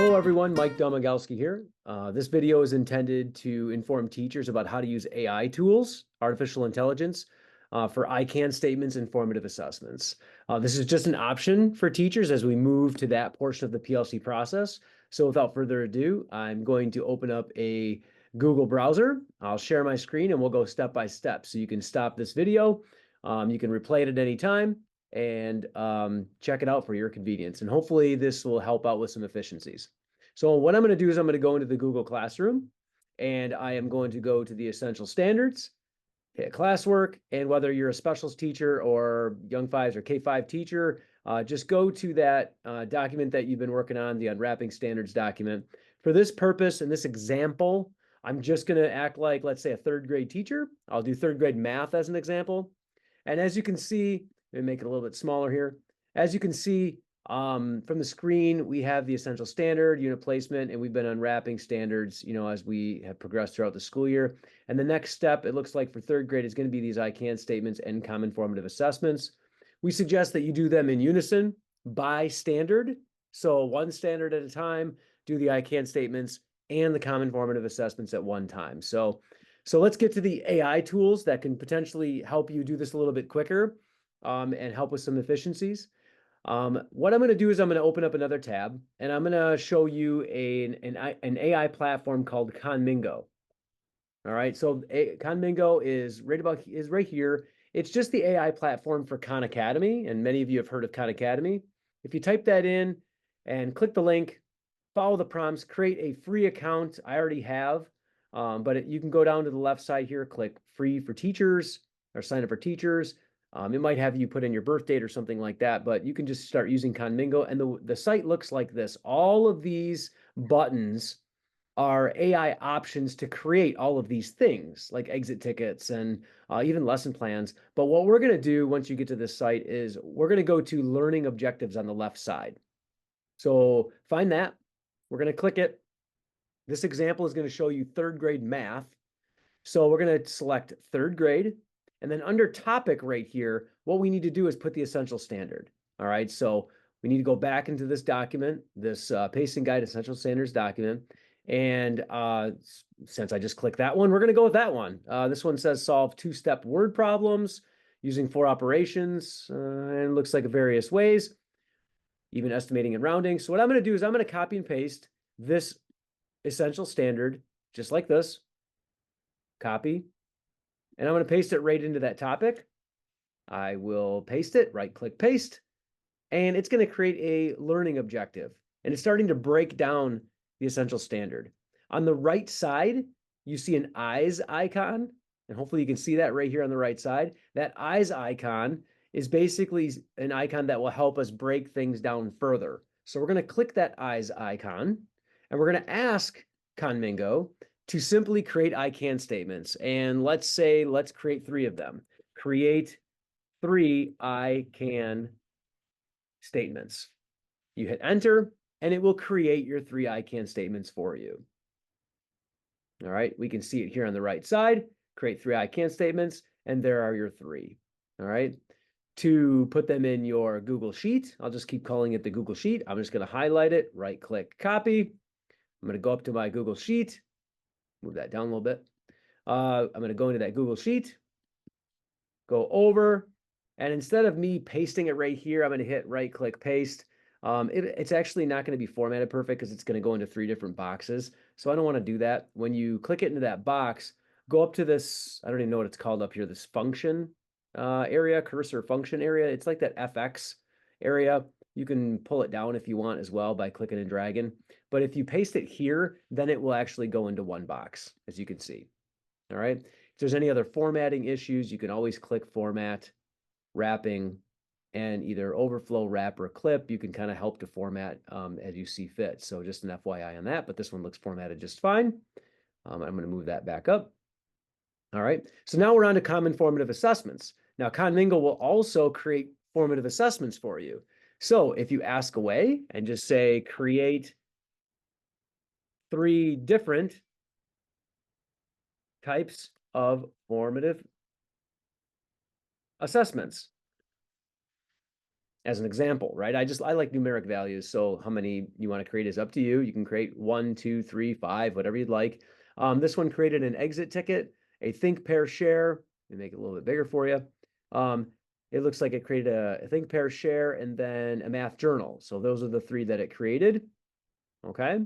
Hello everyone, Mike Domagalski here. This video is intended to inform teachers about how to use AI tools, artificial intelligence, for I can statements and formative assessments. This is just an option for teachers as we move to that portion of the PLC process. So without further ado, I'm going to open up a Google browser. I'll share my screen and we'll go step by step. So you can stop this video. You can replay it at any time and check it out for your convenience. And hopefully this will help out with some efficiencies. So what I'm going to do is I'm going to go into the Google Classroom and I am going to go to the essential standards, hit classwork, and whether you're a specials teacher or Young Fives or K-5 teacher, just go to that document that you've been working on, the Unwrapping Standards document. For this purpose, in this example, I'm just going to act like, let's say, a third grade teacher. I'll do third grade math as an example. And as you can see, let me make it a little bit smaller here. As you can see from the screen, we have the essential standard, unit placement, and we've been unwrapping standards, as we have progressed throughout the school year. And the next step, it looks like for third grade, is going to be these I can statements and common formative assessments. We suggest that you do them in unison by standard. So one standard at a time, do the I can statements and the common formative assessments at one time. So let's get to the AI tools that can potentially help you do this a little bit quicker and help with some efficiencies. What I'm going to do is I'm going to open up another tab and I'm going to show you an AI platform called Khanmigo. All right, so Khanmigo is right here. It's just the AI platform for Khan Academy, and many of you have heard of Khan Academy. If you type that in and click the link, follow the prompts, create a free account. I already have. But you can go down to the left side here, click free for teachers or sign up for teachers. It might have you put in your birth date or something like that, but you can just start using Khanmigo. And the site looks like this. All of these buttons are AI options to create all of these things like exit tickets and even lesson plans. But what we're going to do once you get to this site is we're going to go to learning objectives on the left side. So find that. We're going to click it. This example is going to show you third grade math. So we're going to select third grade. And then under topic right here, what we need to do is put the essential standard. All right. So we need to go back into this document, this pacing guide essential standards document. And since I just clicked that one, we're going to go with that one. This one says solve two-step word problems using 4 operations and looks like various ways, even estimating and rounding. So what I'm going to do is I'm going to copy and paste this essential standard, just like this, copy, and I'm going to paste it right into that topic. I will paste it, right click paste, and it's going to create a learning objective. And it's starting to break down the essential standard. On the right side, you see an eyes icon, and hopefully you can see that right here on the right side. That eyes icon is basically an icon that will help us break things down further. So we're going to click that eyes icon, and we're going to ask Khanmigo to simply create I can statements. And let's create 3 of them. Create 3 I can statements. You hit enter, and it will create your 3 I can statements for you. All right, we can see it here on the right side. Create 3 I can statements, and there are your 3. All right. To put them in your Google Sheet, I'll just keep calling it the Google Sheet. I'm just going to highlight it, right-click, copy. I'm going to go up to my Google Sheet, move that down a little bit. I'm going to go into that Google Sheet, go over, and instead of me pasting it right here, I'm going to hit right-click, paste. It's actually not going to be formatted perfect because it's going to go into 3 different boxes. So I don't want to do that. When you click it into that box, go up to this, I don't even know what it's called up here, this function area, cursor function area. It's like that FX area. You can pull it down if you want as well by clicking and dragging. But if you paste it here, then it will actually go into one box, as you can see. All right. If there's any other formatting issues, you can always click format, wrapping, and either overflow, wrap, or clip. You can kind of help to format as you see fit. So just an FYI on that, but this one looks formatted just fine. I'm going to move that back up. All right. So now we're on to common formative assessments. Now, Khanmigo will also create formative assessments for you. So if you ask away and just say, create 3 different types of formative assessments. as an example, right? I like numeric values. So how many you want to create is up to you. You can create 1, 2, 3, 5, whatever you'd like. This one created an exit ticket, a think, pair, share. Let me make it a little bit bigger for you. It looks like it created a think, pair, share, and then a math journal. So those are the three that it created. Okay.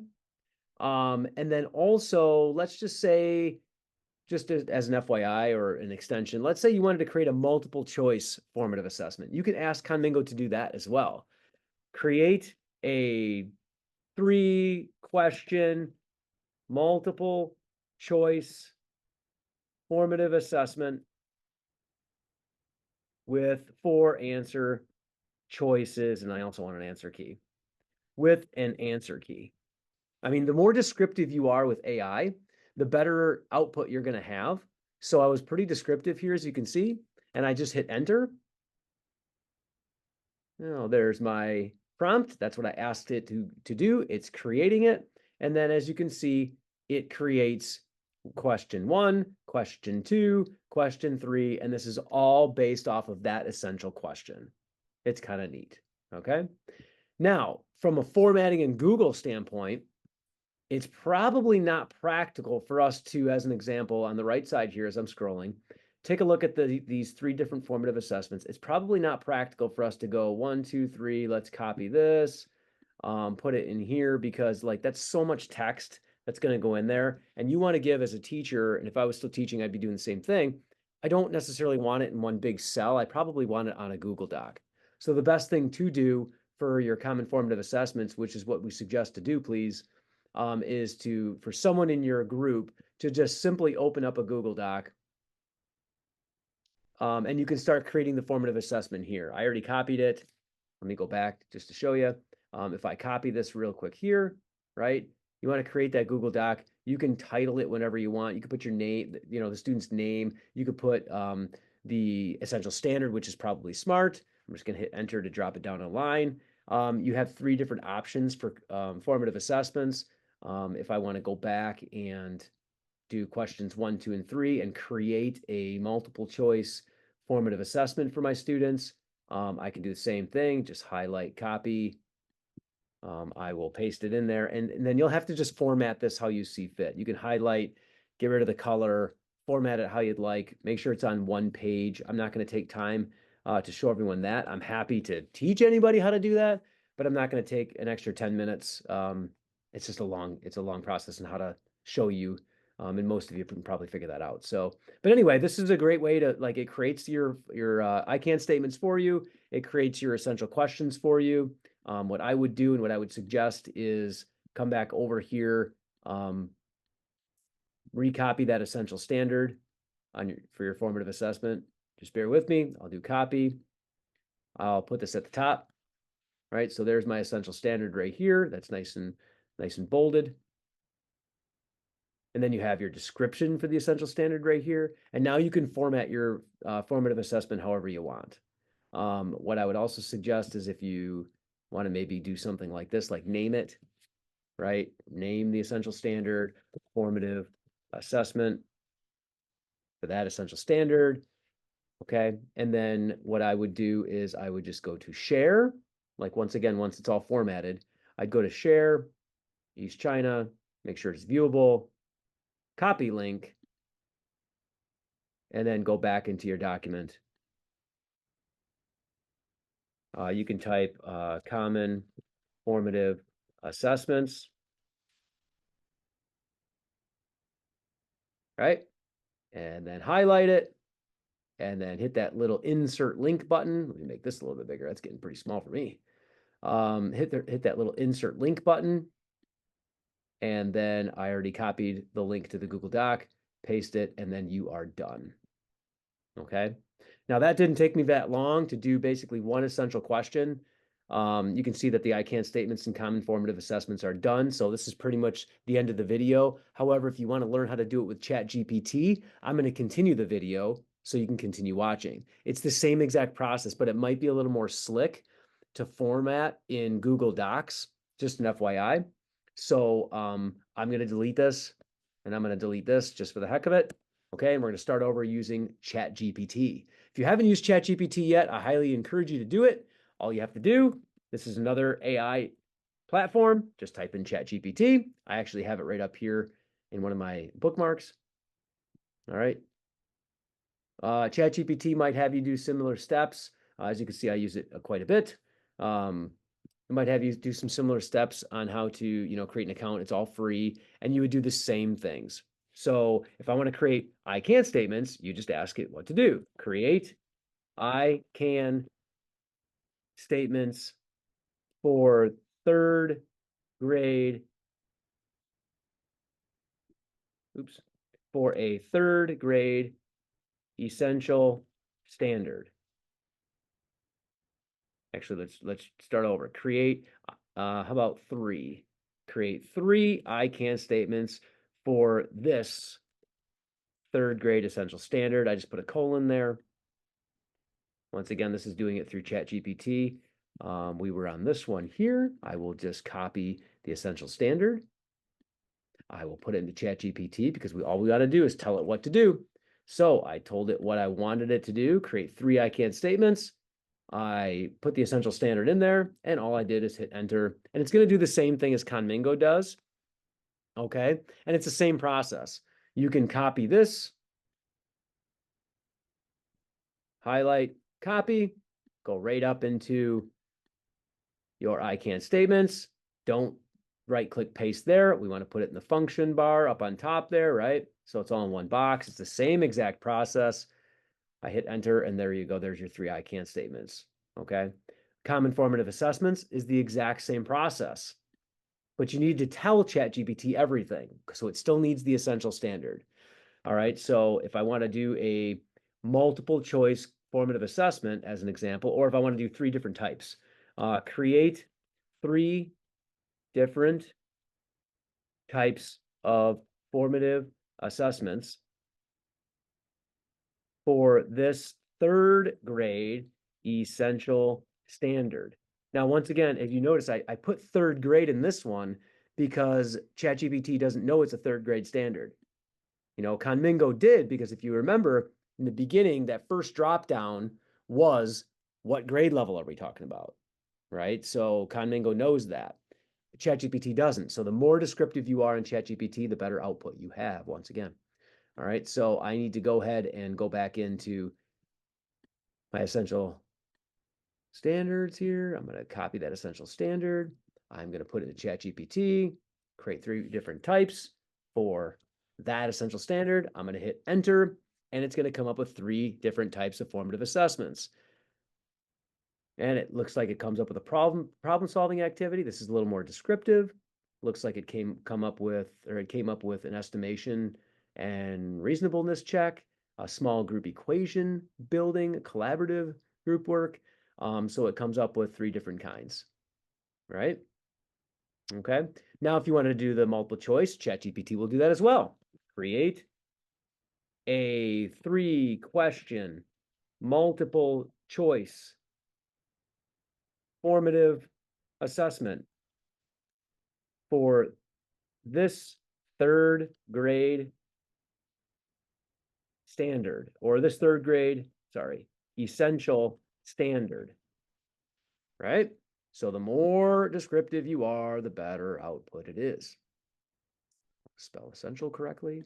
And then also, let's just say, just as an FYI or an extension, let's say you wanted to create a multiple choice formative assessment. You can ask Khanmigo to do that as well. Create a 3-question multiple choice formative assessment with 4 answer choices. And I also want an answer key with an answer key. I mean, the more descriptive you are with AI, the better output you're going to have. So I was pretty descriptive here, as you can see, and I just hit enter. Now there's my prompt. That's what I asked it to do. It's creating it. And then as you can see, it creates question 1, question 2, question 3, and this is all based off of that essential question. It's kind of neat. Okay. Now, from a formatting and Google standpoint, it's probably not practical for us to, as an example, on the right side here, as I'm scrolling, take a look at these 3 different formative assessments. It's probably not practical for us to go 1, 2, 3, let's copy this, put it in here, because like that's so much text that's going to go in there. And you want to give as a teacher, and if I was still teaching, I'd be doing the same thing. I don't necessarily want it in one big cell. I probably want it on a Google Doc. So the best thing to do for your common formative assessments, which is what we suggest to do, please, is for someone in your group to just simply open up a Google Doc. And you can start creating the formative assessment here. I already copied it. Let me go back just to show you. If I copy this real quick here, right? You want to create that Google Doc. You can title it whenever you want. You can put your name, the student's name. You could put the essential standard, which is probably smart. I'm just going to hit enter to drop it down a line. You have 3 different options for formative assessments. If I want to go back and do questions 1, 2, and 3 and create a multiple choice formative assessment for my students, I can do the same thing, just highlight, copy. I will paste it in there, and then you'll have to just format this how you see fit. You can highlight, get rid of the color, format it how you'd like, make sure it's on one page. I'm not going to take time to show everyone that. I'm happy to teach anybody how to do that, but I'm not going to take an extra 10 minutes. It's just a long process and how to show you. And most of you can probably figure that out. So, but anyway, this is a great way to, like, it creates your I can statements for you. It creates your essential questions for you. What I would do and what I would suggest is come back over here, recopy that essential standard for your formative assessment. Just bear with me. I'll do copy. I'll put this at the top. Right. So there's my essential standard right here. That's nice and bolded. And then you have your description for the essential standard right here. And now you can format your formative assessment however you want. What I would also suggest is if you want to maybe do something like this, like name it, right? Name the essential standard, formative assessment for that essential standard. Okay. And then what I would do is I would just go to share. Like once it's all formatted, I'd go to share, East China, make sure it's viewable, copy link, and then go back into your document. You can type common formative assessments, right? And then highlight it, and then hit that little insert link button. Let me make this a little bit bigger. That's getting pretty small for me. Hit that little insert link button. And then I already copied the link to the Google Doc, paste it, and then you are done. Okay. Now that didn't take me that long to do basically one essential question. You can see that the I can statements and common formative assessments are done. So this is pretty much the end of the video. However, if you want to learn how to do it with Chat GPT, I'm going to continue the video so you can continue watching. It's the same exact process, but it might be a little more slick to format in Google Docs, just an FYI. So I'm going to delete this, and I'm going to delete this just for the heck of it. Okay, and we're going to start over using Chat GPT. If you haven't used Chat GPT yet, I highly encourage you to do it. all you have to do, this is another AI platform, just type in Chat GPT. I actually have it right up here in one of my bookmarks. All right. Chat GPT might have you do similar steps. As you can see, I use it quite a bit. It might have you do some similar steps on how to, create an account. It's all free, and you would do the same things. So if I want to create I can statements, you just ask it what to do. Create I can statements for third grade, for a third grade essential standard. Actually, let's start over. Create, how about 3? Create 3 I can statements for this third grade essential standard. I just put a colon there. Once again, this is doing it through Chat GPT. We were on this one here. I will just copy the essential standard. I will put it into Chat GPT because all we got to do is tell it what to do. So I told it what I wanted it to do, create 3 I can statements. I put the essential standard in there, and all I did is hit enter. And it's going to do the same thing as Khanmigo does. Okay. And it's the same process. You can copy this, highlight, copy, go right up into your I can statements. Don't right click paste there. We want to put it in the function bar up on top there, right? So it's all in one box. It's the same exact process. I hit enter, and there you go. There's your 3 I can statements. Okay. Common formative assessments is the exact same process, but you need to tell ChatGPT everything. So it still needs the essential standard. All right. So if I want to do a multiple choice formative assessment as an example, or if I want to do 3 different types, create 3 different types of formative assessments for this third grade essential standard. Now, once again, if you notice, I put third grade in this one because ChatGPT doesn't know it's a third grade standard. Khanmigo did, because if you remember in the beginning, that first drop down was what grade level are we talking about, right? So Khanmigo knows that. ChatGPT doesn't. So the more descriptive you are in ChatGPT, the better output you have, once again. All right, so I need to go ahead and go back into my essential standards here. I'm going to copy that essential standard. I'm going to put it in ChatGPT, create 3 different types for that essential standard. I'm going to hit enter, and it's going to come up with 3 different types of formative assessments. And it looks like it comes up with a problem-solving activity. This is a little more descriptive. Looks like it came up with an estimation and reasonableness check, a small group equation building, collaborative group work. So it comes up with 3 different kinds, right? Okay. Now, if you want to do the multiple choice, ChatGPT will do that as well. Create a 3-question multiple choice formative assessment for this third grade standard, or this third grade, essential standard, right? So the more descriptive you are, the better output it is. Spell essential correctly.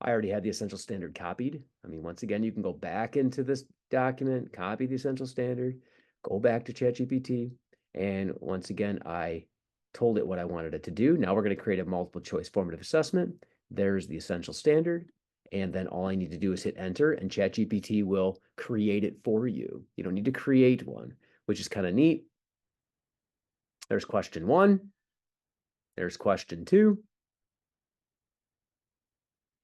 I already had the essential standard copied. Once again, you can go back into this document, copy the essential standard, go back to ChatGPT, and once again, I told it what I wanted it to do. Now we're going to create a multiple choice formative assessment. There's the essential standard, and then all I need to do is hit enter, and ChatGPT will create it for you. You don't need to create one, which is kind of neat. There's question 1. There's question 2.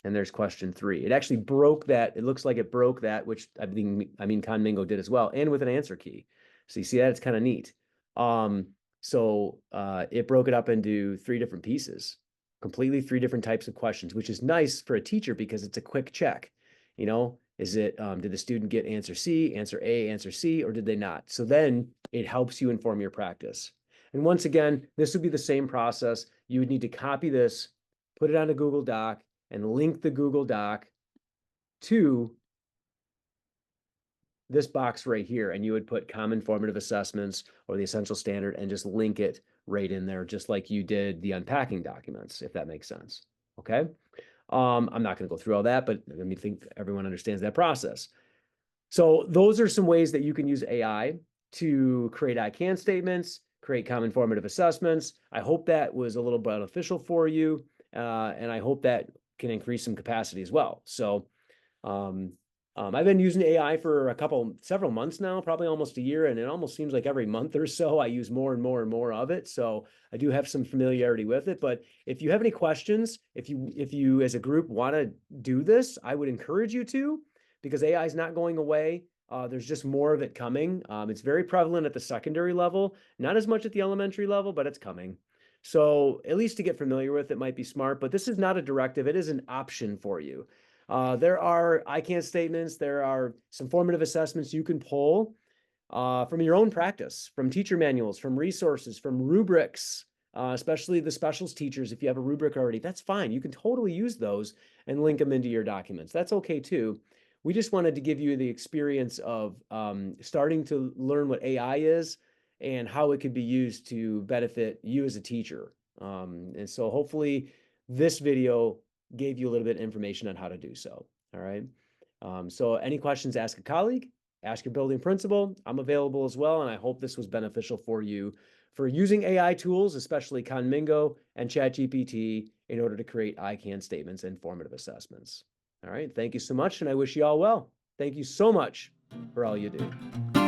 And there's question 3. It actually broke that. It looks like it broke that, which Khanmigo did as well, and with an answer key. So you see that? It's kind of neat. So it broke it up into 3 different pieces, completely 3 different types of questions, which is nice for a teacher because it's a quick check. Is it, did the student get answer C, answer A, answer C, or did they not? So then it helps you inform your practice. And once again, this would be the same process. You would need to copy this, put it on a Google Doc, and link the Google Doc to this box right here, and you would put common formative assessments or the essential standard and just link it right in there, just like you did the unpacking documents, if that makes sense. Okay. I'm not going to go through all that, but I mean, think everyone understands that process. So those are some ways that you can use AI to create I can statements, create common formative assessments. I hope that was a little beneficial for you, and I hope that can increase some capacity as well. So um, I've been using AI for several months now, probably almost a year, and it almost seems like every month or so I use more and more and more of it. So I do have some familiarity with it. But if you have any questions, if you as a group want to do this, I would encourage you to, because AI is not going away. There's just more of it coming. It's very prevalent at the secondary level, not as much at the elementary level, but it's coming. So at least to get familiar with it might be smart, but this is not a directive. It is an option for you. There are I can statements. There are some formative assessments you can pull from your own practice, from teacher manuals, from resources, from rubrics, especially the specials teachers. If you have a rubric already, that's fine. You can totally use those and link them into your documents. That's okay too. We just wanted to give you the experience of starting to learn what AI is and how it could be used to benefit you as a teacher. And so hopefully this video gave you a little bit of information on how to do so. All right. So any questions, ask a colleague, ask your building principal. I'm available as well, and I hope this was beneficial for you for using AI tools, especially Khanmigo and Chat GPT, in order to create I can statements and formative assessments. All right. Thank you so much, and I wish you all well. Thank you so much for all you do.